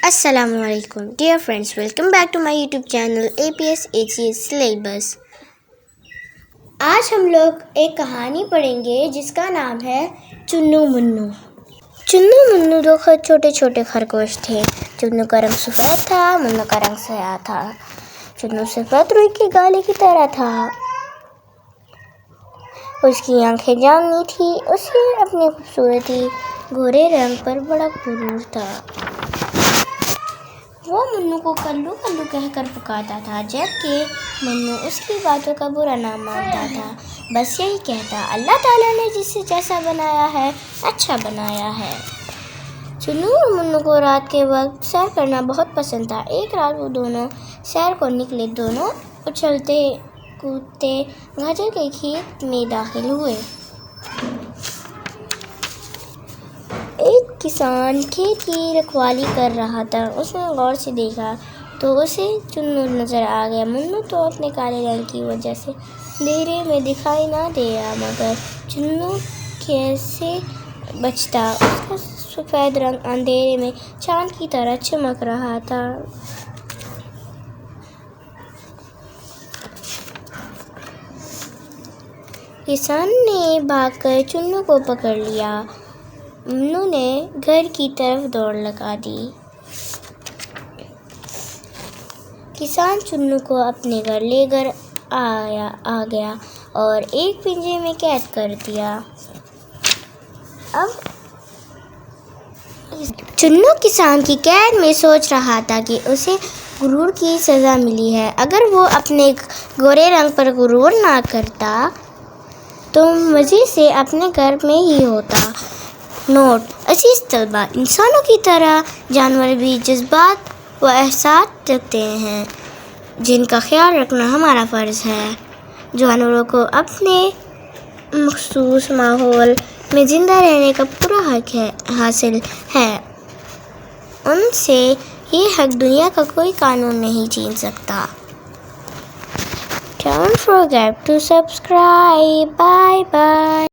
السلام علیکم dear friends, welcome back to my YouTube channel APS AGS syllabus. آج ہم لوگ ایک کہانی پڑھیں گے جس کا نام ہے چنو منو۔ چنو منو دو چھوٹے چھوٹے خرگوش تھے۔ چنو کا رنگ سفید تھا، منو کا رنگ سیاہ تھا۔ چنو سفید روئی کے گالے کی طرح تھا، اس کی آنکھیں جامنی تھی، اسے اپنی خوبصورتی گورے رنگ پر بڑا غرور تھا۔ وہ منو کو کلو کلو کہہ کر پکارتا تھا، جبکہ منو اس کی باتوں کا برا نہ مانتا تھا، بس یہی کہتا، اللہ تعالیٰ نے جسے جیسا بنایا ہے اچھا بنایا ہے۔ چنو اور منو کو رات کے وقت سیر کرنا بہت پسند تھا۔ ایک رات وہ دونوں سیر کو نکلے، دونوں اچھلتے کودتے گاجر کے کھیت میں داخل ہوئے۔ ایک کسان کھیت کی رکھوالی کر رہا تھا، اس نے غور سے دیکھا تو اسے چنو نظر آ گیا۔ منو تو اپنے کالے رنگ کی وجہ سے اندھیرے میں دکھائی نہ دیا، مگر چنو کیسے بچتا، اس کا سفید رنگ اندھیرے میں چاند کی طرح چمک رہا تھا۔ کسان نے بھاگ کر چنو کو پکڑ لیا۔ منو نے گھر کی طرف دوڑ لگا دی۔ کسان چنو کو اپنے گھر لے کر آ گیا اور ایک پنجرے میں قید کر دیا۔ اب چنو کسان کی قید میں سوچ رہا تھا کہ اسے غرور کی سزا ملی ہے۔ اگر وہ اپنے گورے رنگ پر غرور نہ کرتا تو مزے سے اپنے گھر میں ہی ہوتا۔ نوٹ: عزیز طلباء، انسانوں کی طرح جانور بھی جذبات و احساسات رکھتے ہیں، جن کا خیال رکھنا ہمارا فرض ہے۔ جانوروں کو اپنے مخصوص ماحول میں زندہ رہنے کا پورا حق حاصل ہے، ان سے یہ حق دنیا کا کوئی قانون نہیں چھین سکتا۔ Don't forget to subscribe. Bye bye.